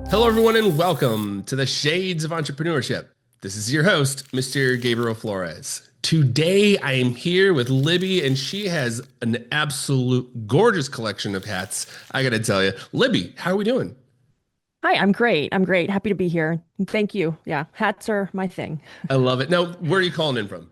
Hello, everyone, and welcome to the Shades of Entrepreneurship. This is your host, Mr. Gabriel Flores. Today, I am here with Libby, and she has an absolute gorgeous collection of hats. I got to tell you, Libby, how are we doing? Hi, I'm great. I'm great. Happy to be here. Thank you. Yeah, hats are my thing. I love it. Now, where are you calling in from?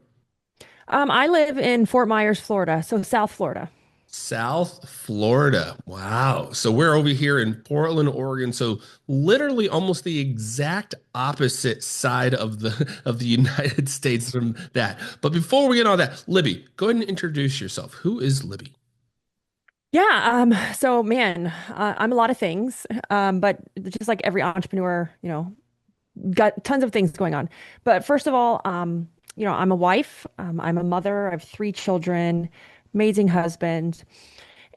I live in Fort Myers, Florida, so South Florida. South Florida. Wow. So we're over here in Portland, Oregon. So literally almost the exact opposite side of the United States from that. But before we get on that, Libby, go ahead and introduce yourself. Who is Libby? Yeah, so man, I'm a lot of things, but just like every entrepreneur, got tons of things going on. But first of all, I'm a wife, I'm a mother, I have three children, amazing husband,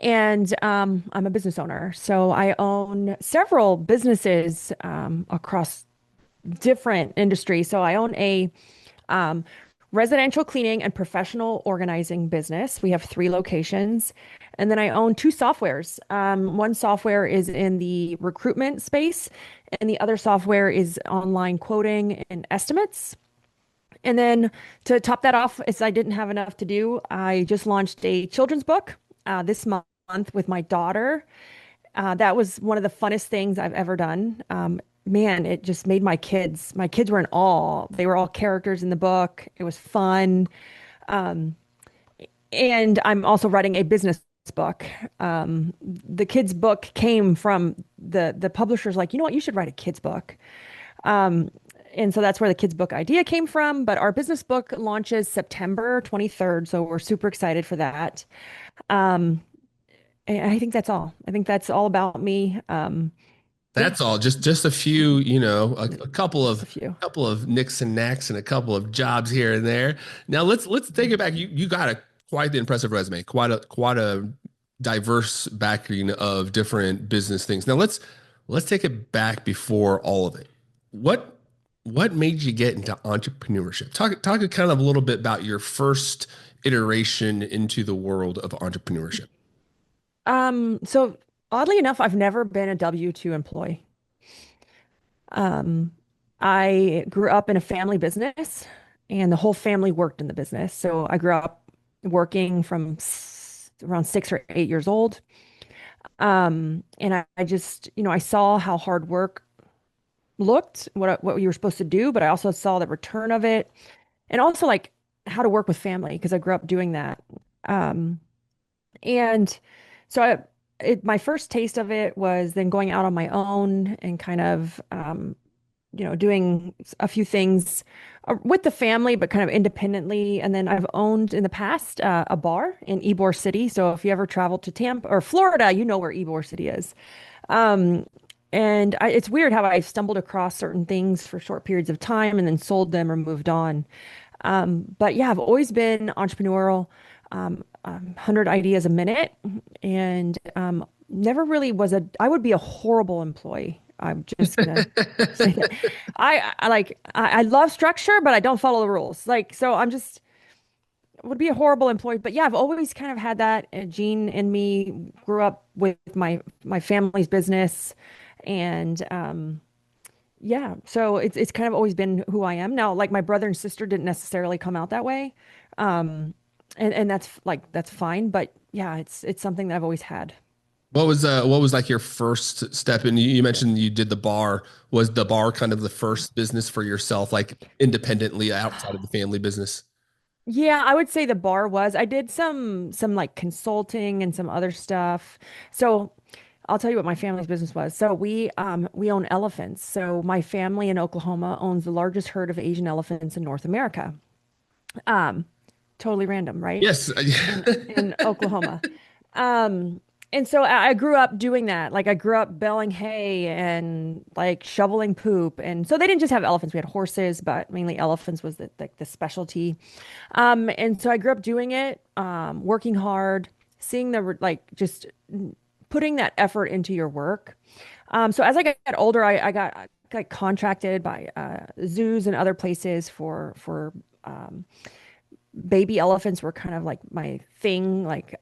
and I'm a business owner. So I own several businesses across different industries. So I own a um, residential cleaning and professional organizing business. We have three locations. And then I own two softwares. One software is in the recruitment space, and the other software is online quoting and estimates. And then to top that off, as I didn't have enough to do, I just launched a children's book this month with my daughter. That was one of the funnest things I've ever done. Man, it just made my kids were in awe. They were all characters in the book. It was fun. Um, and I'm also writing a business book. The kids book came from the publisher's like, you know what, you should write a kids book. Um, and so that's where the kids book idea came from. But our business book launches September 23rd. So we're super excited for that. Um, and I think that's all. I think that's all about me. Yeah, That's all. Just a few, a couple just of a few. nicks and knacks and a couple of jobs here and there. Now let's take it back. You got a quite the impressive resume, quite a diverse backing of different business things. Now let's take it back before all of it. What what made you get into entrepreneurship? Talk kind of a little bit about your first iteration into the world of entrepreneurship. So oddly enough, I've never been a W-2 employee. Um, I grew up in a family business and the whole family worked in the business. So I grew up working from around 6 or 8 years old. And I just, I saw how hard work looked, what you were supposed to do, but I also saw the return of it and also like how to work with family because I grew up doing that. Um, and so my first taste of it was then going out on my own and kind of, doing a few things with the family, but kind of independently. And then I've owned in the past a bar in Ybor City. So if you ever travel to Tampa or Florida, you know where Ybor City is. Um, it's weird how I stumbled across certain things for short periods of time and then sold them or moved on. But yeah, I've always been entrepreneurial, 100 ideas a minute, and never really I would be a horrible employee. I'm just gonna say that. I love structure, but I don't follow the rules. Like, so I'm just would be a horrible employee. But yeah, I've always kind of had that gene in me. Grew up with my family's business, and yeah, so it's kind of always been who I am now. Like my brother and sister didn't necessarily come out that way, um, and that's fine. But yeah, it's something that I've always had. What was like your first step in? You mentioned you did the bar. Was the bar kind of the first business for yourself, like independently outside of the family business? Yeah, I would say the bar was. I did some like consulting and some other stuff. So I'll tell you what my family's business was. So we own elephants. So my family in Oklahoma owns the largest herd of Asian elephants in North America. Um, Totally random, right? Yes. In Oklahoma. Um, and so I grew up doing that. Like I grew up baling hay and like shoveling poop. And so they didn't just have elephants. We had horses, but mainly elephants was the specialty. And so I grew up doing it, working hard, seeing like just putting that effort into your work. So as I got older, I got contracted by zoos and other places for baby elephants were kind of like my thing, like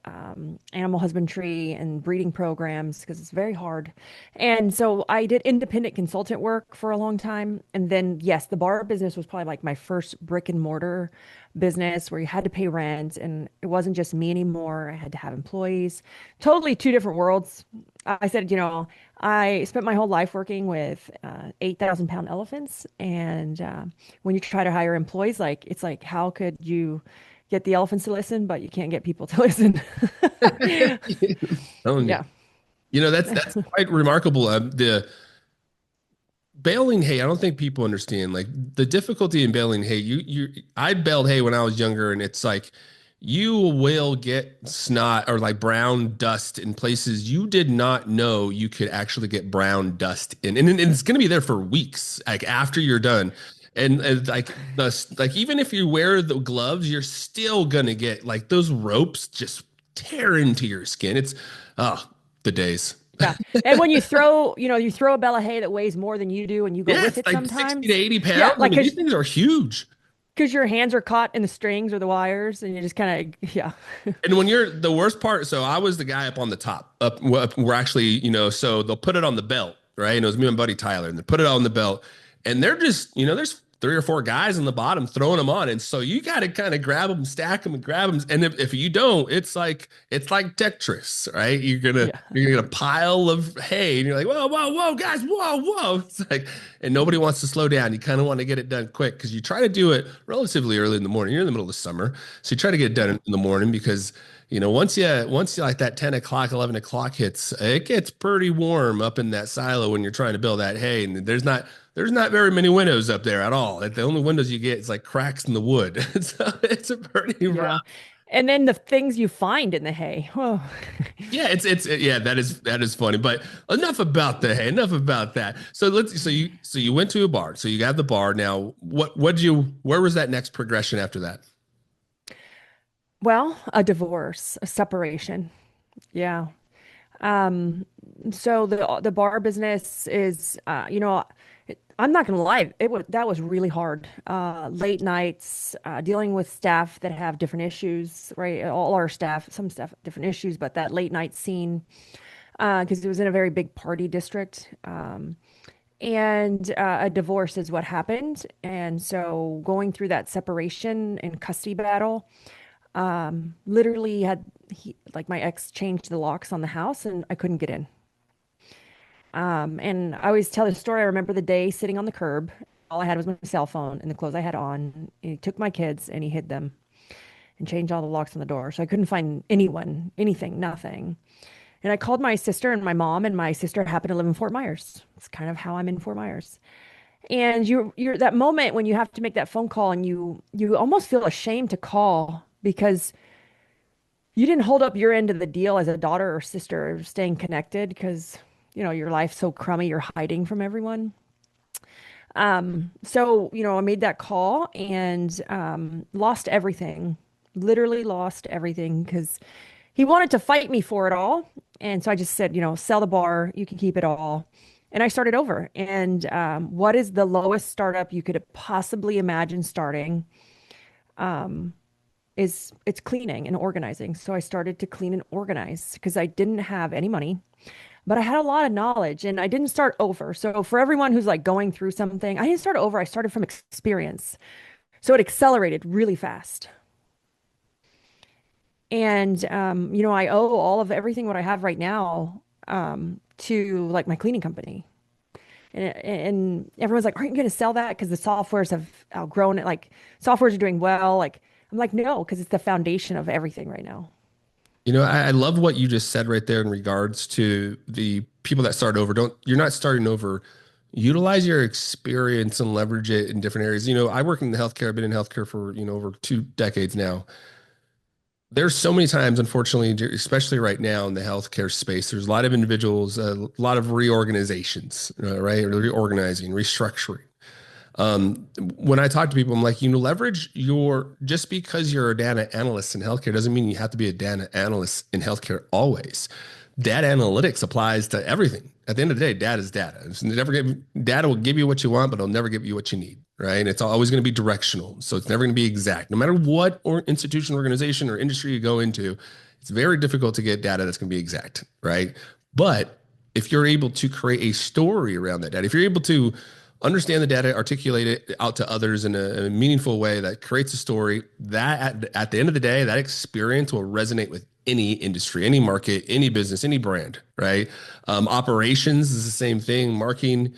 animal husbandry and breeding programs, because it's very hard. And so I did independent consultant work for a long time. And then, yes, the bar business was probably like my first brick and mortar business where you had to pay rent and it wasn't just me anymore. I had to have employees. Totally two different worlds. I said, I spent my whole life working with 8,000-pound elephants. And when you try to hire employees, like it's like, how could you get the elephants to listen, but you can't get people to listen? Telling you. Yeah. That's quite remarkable. The baling hay, I don't think people understand like the difficulty in baling hay. I baled hay when I was younger, and it's like you will get snot or like brown dust in places you did not know you could actually get brown dust in, and it's going to be there for weeks, like after you're done. And like even if you wear the gloves, you're still gonna get like those ropes just tear into your skin. It's oh, the days. Yeah. And when you throw a bale of hay that weighs more than you do and you go Yeah, with it's it like 60 to sometimes. 80 Yeah, pounds. I like mean, these things are huge. because your hands are caught in the strings or the wires and you just kind of, yeah. And when you're the worst part, so I was the guy up on the top. We're actually, so they'll put it on the belt, right? And it was me and buddy Tyler, and they put it on the belt, and they're just, there's three or four guys on the bottom throwing them on, and so you got to kind of grab them, stack them, and grab them. And if you don't, it's like Tetris, right? Yeah. You're gonna pile of hay, and you're like, whoa, whoa, whoa, guys, whoa, whoa. It's like, and nobody wants to slow down. You kind of want to get it done quick because you try to do it relatively early in the morning. You're in the middle of the summer, so you try to get it done in the morning because once you like that 10 o'clock, 11 o'clock hits, it gets pretty warm up in that silo when you're trying to build that hay. And there's not very many windows up there at all. The only windows you get is like cracks in the wood. So it's a pretty Yeah. rough. And then the things you find in the hay. Oh, Yeah, yeah, that is funny. But enough about the hay, enough about that. So you went to a bar. So you got the bar. Now, where was that next progression after that? well, a divorce, a separation. Yeah. Um, so the bar business is, I'm not gonna lie, that was really hard. Late nights, dealing with staff that have different issues, right? All our staff, some staff have different issues, but that late night scene, because it was in a very big party district. And a divorce is what happened. And so going through that separation and custody battle, literally like my ex changed the locks on the house and I couldn't get in. And I always tell the story. I remember the day sitting on the curb. All I had was my cell phone and the clothes I had on. He took my kids and he hid them and changed all the locks on the door. So I couldn't find anyone, anything, nothing. And I called my sister and my mom, and my sister happened to live in Fort Myers. It's kind of how I'm in Fort Myers. And you're that moment when you have to make that phone call and you almost feel ashamed to call because you didn't hold up your end of the deal as a daughter or sister, staying connected because your life's so crummy, you're hiding from everyone. So I made that call and lost everything, literally lost everything because he wanted to fight me for it all. And so I just said, sell the bar, you can keep it all. And I started over. And what is the lowest startup you could possibly imagine starting? It's cleaning and organizing. So I started to clean and organize because I didn't have any money, but I had a lot of knowledge and I didn't start over. So for everyone who's like going through something, I didn't start over. I started from experience. So it accelerated really fast. And I owe all of everything what I have right now to like my cleaning company. And everyone's like, aren't you going to sell that? Because the softwares have outgrown it. Like softwares are doing well. Like I'm like, no, because it's the foundation of everything right now. I love what you just said right there in regards to the people that start over. You're not starting over. Utilize your experience and leverage it in different areas. I work in the healthcare. I've been in healthcare for, over 2 decades now. There's so many times, unfortunately, especially right now in the healthcare space, there's a lot of individuals, a lot of reorganizations, right? Reorganizing, restructuring. When I talk to people, I'm like, leverage just because you're a data analyst in healthcare doesn't mean you have to be a data analyst in healthcare always. Data analytics applies to everything. At the end of the day, data is data. Data will give you what you want, but it'll never give you what you need. right? And it's always going to be directional. So it's never going to be exact. No matter what or institution, organization, or industry you go into, it's very difficult to get data that's going to be exact, right? But if you're able to create a story around that data, if you're able to understand the data, articulate it out to others in a meaningful way that creates a story, that at the end of the day, that experience will resonate with any industry, any market, any business, any brand, right? Operations is the same thing. Marketing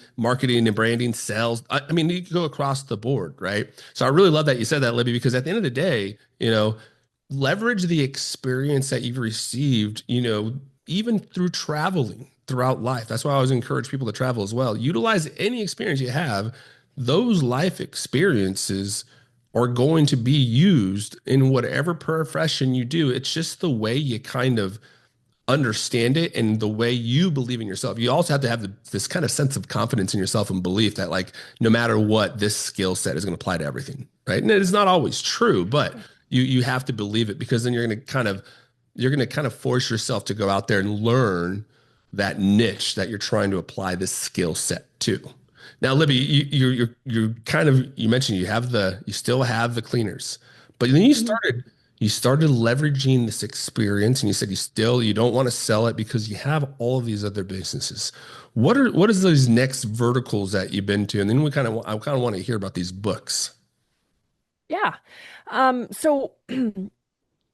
and branding, sales. I mean, you can go across the board, right? So I really love that you said that, Libby, because at the end of the day, leverage the experience that you've received, even through traveling throughout life. That's why I always encourage people to travel as well. Utilize any experience you have. Those life experiences are going to be used in whatever profession you do. It's just the way you kind of understand it and the way you believe in yourself. You also have to have this kind of sense of confidence in yourself and belief that, like, no matter what, this skill set is going to apply to everything, right? And it is not always true, but you have to believe it, because then you're going to kind of force yourself to go out there and learn that niche that you're trying to apply this skill set to. Now, Libby, you mentioned you still have the cleaners, but then Mhm. you started leveraging this experience, and you said you don't want to sell it because you have all of these other businesses. What is those next verticals that you've been to? And then I kind of want to hear about these books. Yeah. So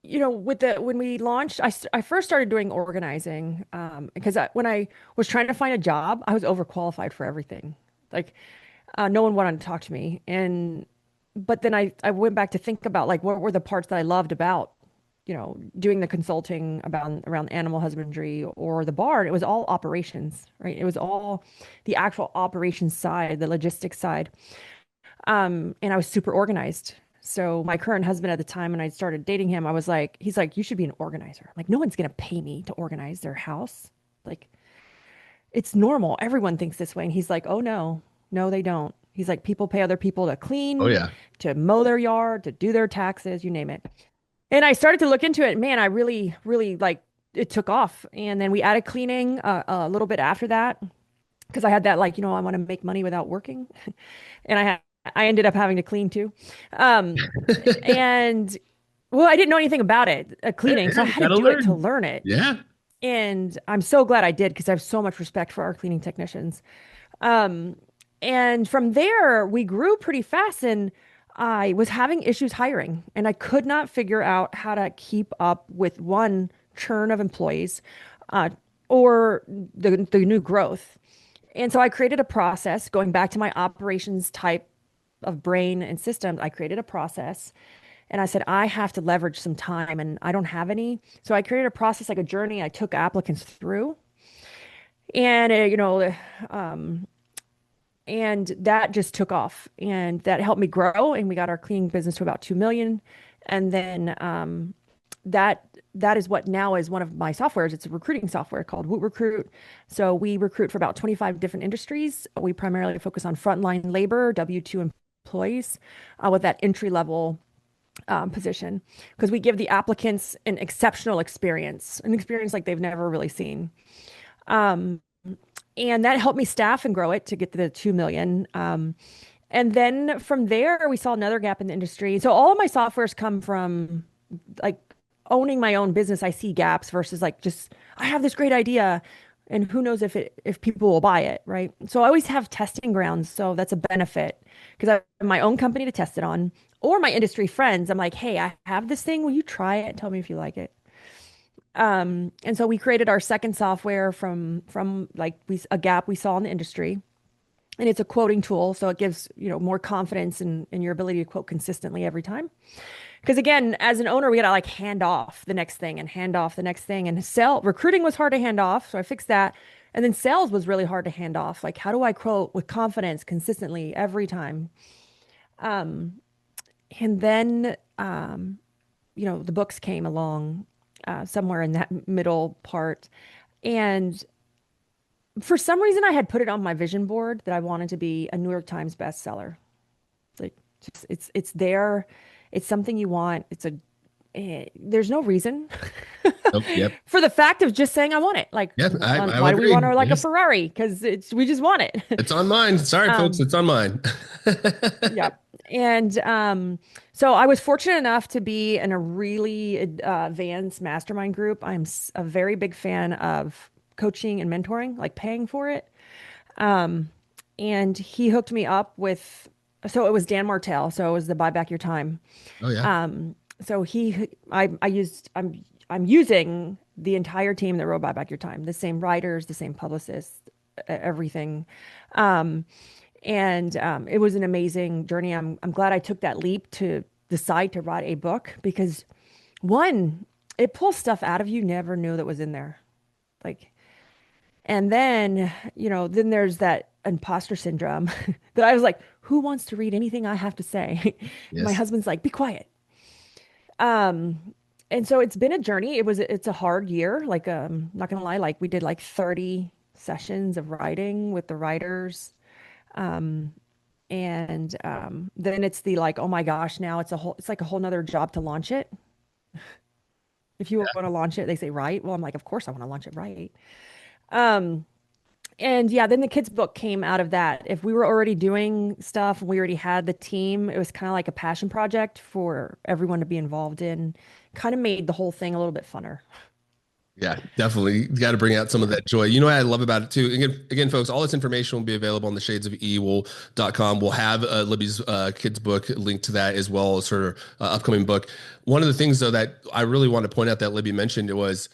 when we launched, I first started doing organizing because when I was trying to find a job, I was overqualified for everything. Like no one wanted to talk to me, and but then I went back to think about like what were the parts that I loved about doing the consulting about around animal husbandry or the barn. It was all operations, right? It was all the actual operations side, the logistics side. And I was super organized. So my current husband at the time, when I started dating him, he's like, you should be an organizer. Like, no one's gonna pay me to organize their house. Like, it's normal. Everyone thinks this way. And he's like, oh no, no, they don't. He's like, people pay other people to Oh clean, yeah. to mow their yard, to do their taxes, you name it. And I started to look into it. Man, I really, really like it took off. And then we added cleaning a little bit after that because I had that like, I want to make money without working. And I ended up having to clean too. Um, and well, I didn't know anything about it, Hey, cleaning, so I you had to gotta do it to learn. learn it. Yeah. And I'm so glad I did because I have so much respect for our cleaning technicians. Um, and from there, we grew pretty fast, and I was having issues hiring, and I could not figure out how to keep up with one churn of employees, uh, or the new growth. And so I created a process going back to my operations type of brain and systems. I created a process and I said, I have to leverage some time and I don't have any. So I created a process like a journey I took applicants through. And, um, and that just took off and that helped me grow. And we got our cleaning business to about 2 million. And then that that is what now is one of my softwares. It's a recruiting software called Woot Recruit. So we recruit for about 25 different industries. We primarily focus on frontline labor, W-2 employees, with that entry level position, because we give the applicants an exceptional experience, an experience like they've never really seen. Um, and that helped me staff and grow it to get to the 2 million. And then from there, we saw another gap in the industry. So all of my softwares come from like owning my own business. I see gaps versus like just I have this great idea and who knows if people will buy it, right? So I always have testing grounds. So that's a benefit because I have my own company to test it on or my industry friends. I'm like, hey, I have this thing. Will you try it and tell me if you like it? And so we created our second software from like a gap we saw in the industry. And it's a quoting tool, so it gives, more confidence in your ability to quote consistently every time. Because again, as an owner, we gotta like hand off the next thing and hand off the next thing. And recruiting was hard to hand off, so I fixed that. And then sales was really hard to hand off. Like, how do I quote with confidence consistently every time? Um, and then, the books came along somewhere in that middle part. And for some reason, I had put it on my vision board that I wanted to be a New York Times bestseller. Like, it's there. It's something you want. there's no reason Oh, yep. for the fact of just saying I want it. Like, Yeah, I why do we agree. want our like a Yes. Ferrari? Because we just want it. It's on mine. Sorry, folks, Um, it's on mine. Yep. And so I was fortunate enough to be in a really advanced mastermind group. A very big fan of coaching and mentoring, like paying for it. Um, and he hooked me up with, so it was Dan Martell. So it was the Buy Back Your Time. Oh yeah. So I'm using the entire team that wrote Buy Back Your Time, the same writers, the same publicists, everything. Um, and it was an amazing journey. I'm glad I took that leap to decide to write a book because one, it pulls stuff out of you never knew that was in there. Like, and then, then there's that imposter syndrome that I was like, who wants to read anything I have to say? My Yes. husband's like, be quiet. Um, and so it's been a journey. It's a hard year. Like, not gonna lie, like we did like 30 sessions of writing with the writers. Um, and then it's the like, oh my gosh, now it's like a whole nother job to launch it. If you want to launch it, they say right. Well, I'm like, of course I want to launch it right. Um, and yeah, then the kids' book came out of that. If we were already doing stuff and we already had the team, it was kind of like a passion project for everyone to be involved in. Kind of made the whole thing a little bit funner. Yeah, definitely. You got to bring out some of Yeah. that joy. You know what I love about it too? Again, folks, all this information will be available on the shadesofevil.com. We'll have Libby's kids book linked to that as well as her upcoming book. One of the things though that I really want to point out that Libby mentioned was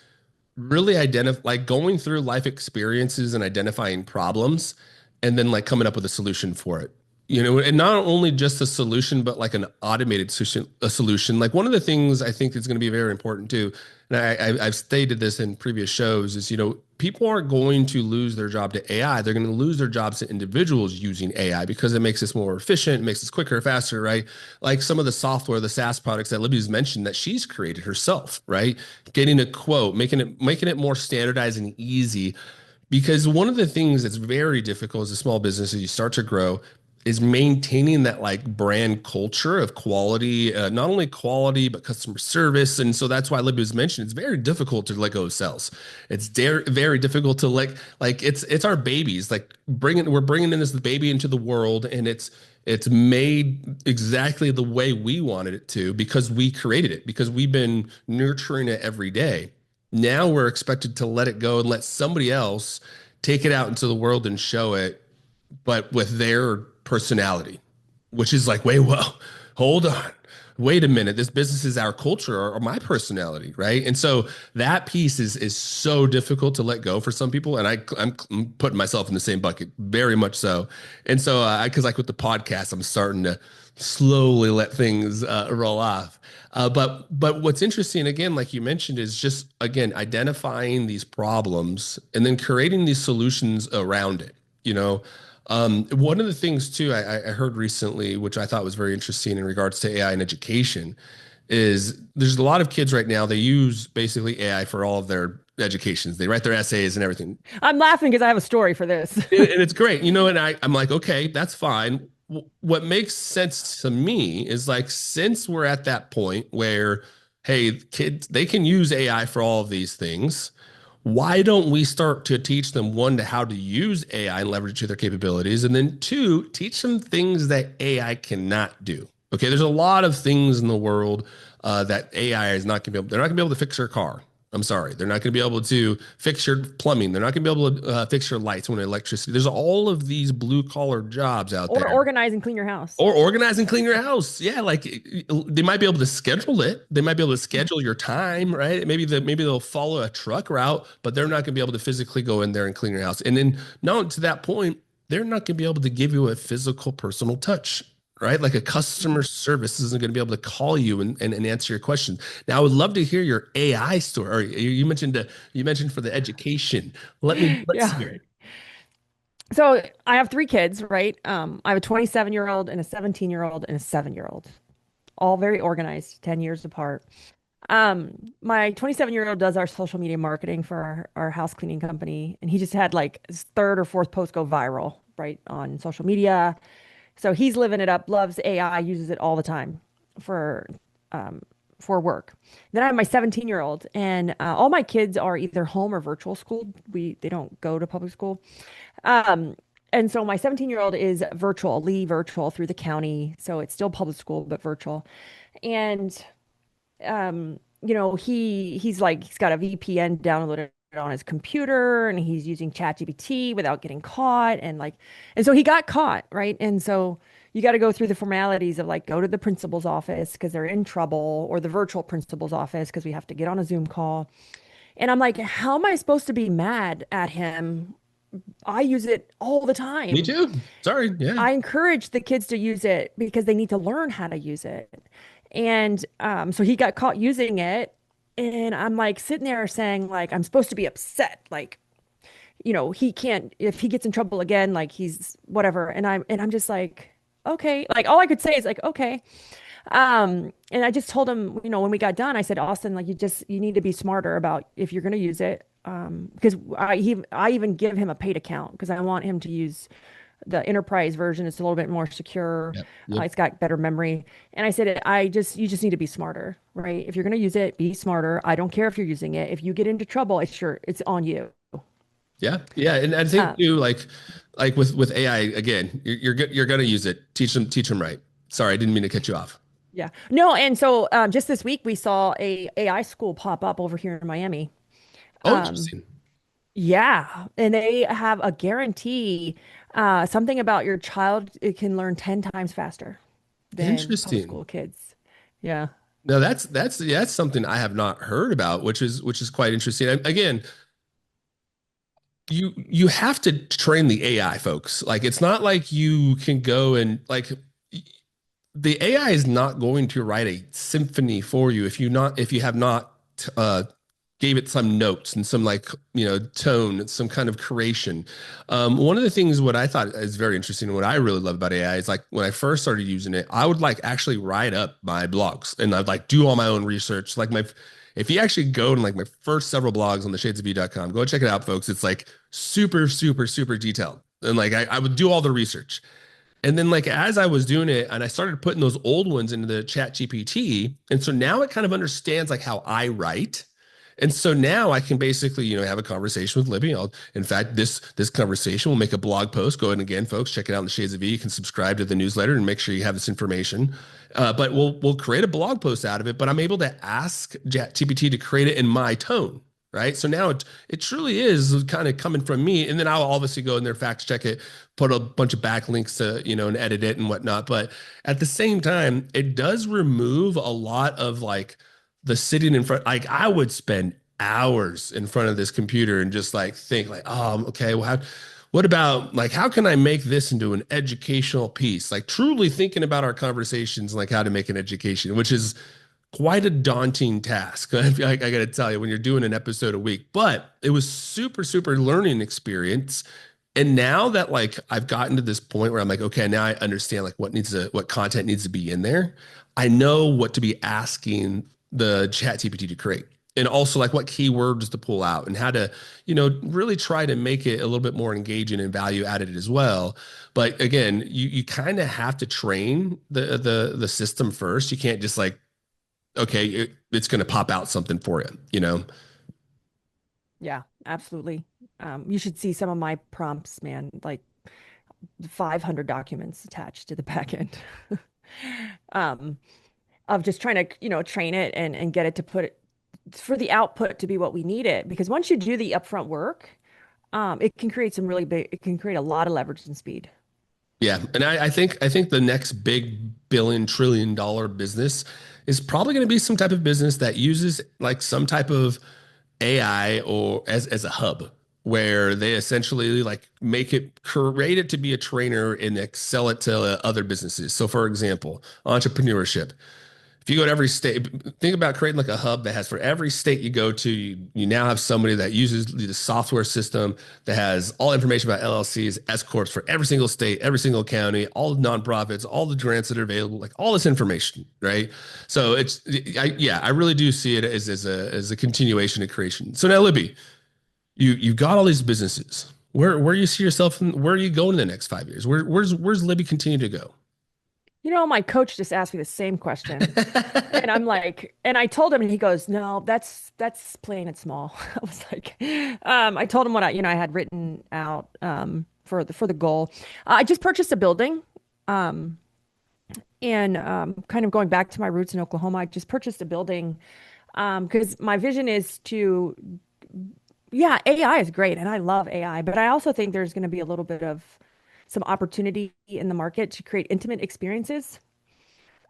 really identify like going through life experiences and identifying problems and then like coming up with a solution for it, and not only just a solution but like an automated solution, a solution. Like one of the things I think is going to be very important too, and I've stated this in previous shows, is people aren't going to lose their job to AI. They're going to lose their jobs to individuals using AI because it makes us more efficient, it makes us quicker, faster, right? Like some of the software, the SaaS products that Libby's mentioned that she's created herself, right? Getting a quote, making it more standardized and easy. Because one of the things that's very difficult as a small business as you start to grow is maintaining that like brand culture of quality, not only quality but customer service. And so that's why Libby was mentioned. It's very difficult to let go of sales. It's very difficult to like it's our babies. Like we're bringing in this baby into the world, and it's made exactly the way we wanted it to because we created it, because we've been nurturing it every day. Now we're expected to let it go and let somebody else take it out into the world and show it, but with their personality, which is like, wait, well, hold on. Wait a minute. This business is our culture or my personality, right? And so that piece is so difficult to let go for some people. And I'm putting myself in the same bucket, very much so. And so, because like with the podcast, I'm starting to slowly let things roll off. But what's interesting again, like you mentioned, is just again identifying these problems and then creating these solutions around it. You know, one of the things too I heard recently, which I thought was very interesting in regards to AI and education, is there's a lot of kids right now, they use basically AI for all of their educations. They write their essays and everything. I'm laughing because I have a story for this. And it's great, and I'm like, okay, that's fine. What makes sense to me is like, since we're at that point where, hey, kids, they can use AI for all of these things, why don't we start to teach them, one, to how to use AI and leverage it to their capabilities, and then two, teach them things that AI cannot do. Okay, there's a lot of things in the world that AI is not going to be able. They're not going to be able to fix your car. I'm sorry, they're not going to be able to fix your plumbing. They're not going to be able to fix your lights when electricity. There's all of these blue collar jobs out Or there, organize and clean your house. or organize and clean your house. Yeah, like they might be able to schedule it. They might be able to schedule your time, right? Maybe they'll follow a truck route, but they're not going to be able to physically go in there and clean your house. And then, not to that point, they're not going to be able to give you a physical personal touch, right? Like a customer service isn't going to be able to call you and answer your questions. Now, I would love to hear your AI story. Or you mentioned for the education. Let's Yeah. hear it. So I have three kids, right? I have a 27-year-old and a 17-year-old and a 7-year-old, all very organized, 10 years apart. My 27-year-old does our social media marketing for our house cleaning company, and he just had like his third or fourth post go viral, right, on social media. So he's living it up, loves AI, uses it all the time for for work. Then I have my 17-year-old, and all my kids are either home or virtual schooled. They don't go to public school. Um, and so my 17-year-old is virtual, Lee virtual through the county. So it's still public school, but virtual. And he's got a VPN downloaded on his computer and he's using ChatGPT without getting caught and so he got caught, right? And so you got to go through the formalities of like go to the principal's office because they're in trouble or the virtual principal's office because we have to get on a Zoom call. And I'm like, how am I supposed to be mad at him? I use it all the Me time. too. Sorry. Yeah. I encourage the kids to use it because they need to learn how to use it. And so he got caught using it. And I'm like sitting there saying, like, I'm supposed to be upset. Like, he can't, if he gets in trouble again, like he's whatever. And I'm just like, okay. Like all I could say is like, okay. And I just told him, when we got done, I said, Austin, like you need to be smarter about if you're going to use it. Because I even give him a paid account because I want him to use the enterprise version. It's a little bit more secure. Yep. Yep. It's got better memory. And I said, you just need to be smarter, right? If you're going to use it, be smarter. I don't care if you're using it. If you get into trouble, it's on you. Yeah. Yeah. And I think Uh, too, like with AI, again, you're going to use it. Teach them right. Sorry, I didn't mean to cut you off. yeah. No. And so just this week, we saw a AI school pop up over here in Miami. Oh, Um, interesting. yeah. And they have a guarantee, something about your child, it can learn 10 times faster than public Interesting. school kids. Yeah. No, that's something I have not heard about, which is quite interesting. Again, you have to train the AI folks. Like it's not like you can go and like the AI is not going to write a symphony for you if you have not uh gave it some notes and some like tone, some kind of creation. One of the things what I thought is very interesting and what I really love about AI is like when I first started using it, I would like actually write up my blogs and I'd like do all my own research. Like my if you actually go to like my first several blogs on the shadesofview.com, go check it out, folks. It's like super, super, super detailed. And like I would do all the research. And then like as I was doing it and I started putting those old ones into the chat GPT. And so now it kind of understands like how I write. And so now I can basically, have a conversation with Libby. In fact, this conversation will make a blog post. Go ahead and again, folks, check it out in the Shades of V. You can subscribe to the newsletter and make sure you have this information. But we'll create a blog post out of it. But I'm able to ask ChatGPT to create it in my tone, right? So now it truly is kind of coming from me. And then I'll obviously go in there, fact check it, put a bunch of backlinks to, and edit it and whatnot. But at the same time, it does remove a lot of like the sitting in front. Like I would spend hours in front of this computer and just like think like, oh, okay, well, what about like how can I make this into an educational piece? Like truly thinking about our conversations, like how to make an education, which is quite a daunting task. I got to tell you, when you're doing an episode a week, but it was super, super learning experience. And now that like I've gotten to this point where I'm like, okay, now I understand like what content needs to be in there. I know what to be asking the chat GPT to create. And also like what keywords to pull out and how to, really try to make it a little bit more engaging and value added as well. But again, you kind of have to train the system first. You can't just like, okay, it's going to pop out something for you. Yeah, absolutely. You should see some of my prompts, man, like 500 documents attached to the back end. um, of just trying to, train it and get it to put it for the output to be what we need it. Because once you do the upfront work, it can create it can create a lot of leverage and speed. Yeah, and I think the next big billion-trillion-dollar business is probably going to be some type of business that uses like some type of AI or as a hub where they essentially like create it to be a trainer and sell it to other businesses. So for example, entrepreneurship. If you go to every state, think about creating like a hub that has for every state you go to, you now have somebody that uses the software system that has all information about LLCs, S corps for every single state, every single county, all the nonprofits, all the grants that are available, like all this information, right? So I really do see it as a continuation of creation. So now, Libby, you've got all these businesses. Where you see yourself, and where are you going in the next 5 years? Where's Libby continue to go? My coach just asked me the same question. And I'm like, and I told him, and he goes, no, that's playing it small. I was like, I told him what I had written out for the goal. I just purchased a building. Um, and kind of going back to my roots in Oklahoma, I just purchased a building because my vision is to, yeah, AI is great and I love AI, but I also think there's going to be a little bit of some opportunity in the market to create intimate experiences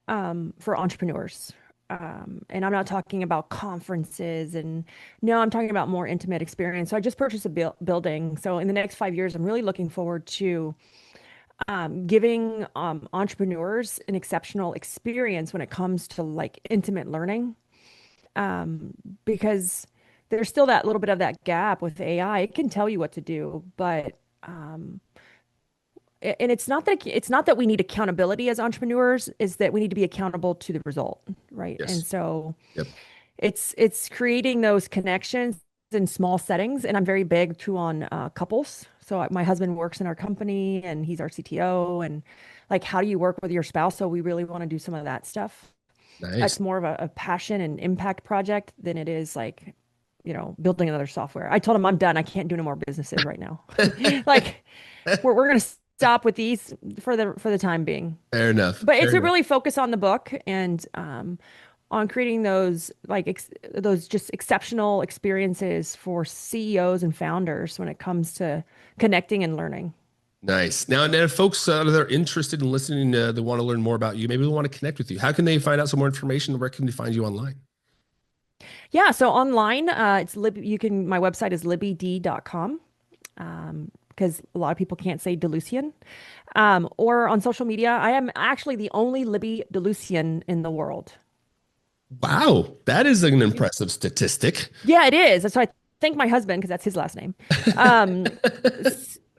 for entrepreneurs. And I'm not talking about conferences and no, I'm talking about more intimate experience. So I just purchased a building. So in the next 5 years, I'm really looking forward to giving entrepreneurs an exceptional experience when it comes to like intimate learning. Um, because there's still that little bit of that gap with AI. It can tell you what to do, but and it's not that we need accountability as entrepreneurs, is that we need to be accountable to the result, right? And Yes. so Yep. it's creating those connections in small settings, and I'm very big too on couples. So my husband works in our company, and he's our CTO, and like, how do you work with your spouse? So we really want to do some of that stuff. Nice. It's more of a passion and impact project than it is like, building another software. I told him I'm done. I can't do no more businesses right now. Like we're gonna stop with these for the time being. Fair enough. But it's Fair to enough. really focus on the book and on creating those like those just exceptional experiences for CEOs and founders when it comes to connecting and learning. Nice. Now, and if folks that are interested in listening, they want to learn more about you, maybe they want to connect with you. How can they find out some more information? Where can they find you online? Yeah, so online, it's my website is libbyD.com. Because a lot of people can't say DeLucien. Or on social media, I am actually the only Libby DeLucien in the world. Wow, that is an impressive statistic. Yeah, it is. So I thank my husband because that's his last name. Um,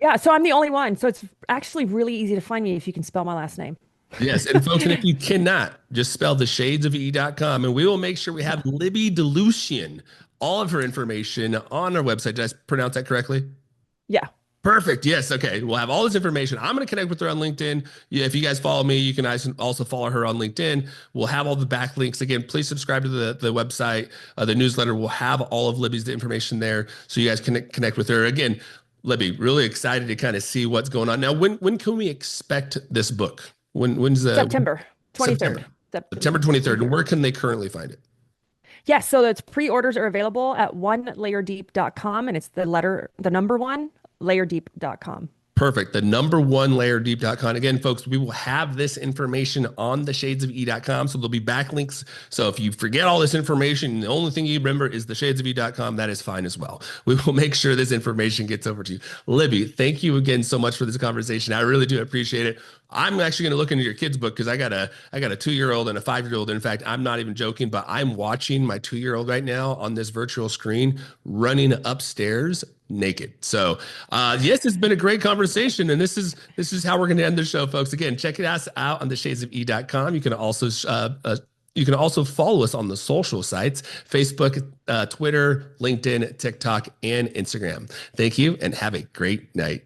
yeah, so I'm the only one. So it's actually really easy to find me if you can spell my last name. Yes, and folks, and if you cannot, just spell theshadesofE.com, and we will make sure we have Libby DeLucien, all of her information on our website. Did I pronounce that correctly? Yeah. Perfect. Yes. Okay. We'll have all this information. I'm going to connect with her on LinkedIn. Yeah, if you guys follow me, you can also follow her on LinkedIn. We'll have all the backlinks. Again, please subscribe to the website, the newsletter. We'll have all of Libby's information there so you guys can connect with her. Again, Libby, really excited to kind of see what's going on. Now, when can we expect this book? When's the September 23rd. September? September 23rd. And Mhm. where can they currently find it? Yes, so it's pre-orders are available at onelayerdeep.com and it's the number one, layerdeep.com. Perfect. The number one layerdeep.com. Again, folks, we will have this information on theshadesofE.com. So there'll be backlinks. So if you forget all this information, the only thing you remember is theshadesofE.com, that is fine as well. We will make sure this information gets over to you. Libby, thank you again so much for this conversation. I really do appreciate it. I'm actually going to look into your kids' book because I got a 2-year-old and a 5-year-old. In fact, I'm not even joking, but I'm watching my 2-year-old right now on this virtual screen running upstairs naked. So yes, it's been a great conversation, and this is how we're going to end the show, folks. Again, check us out on theshadesofE.com. You can also follow us on the social sites: Facebook, Twitter, LinkedIn, TikTok, and Instagram. Thank you, and have a great night.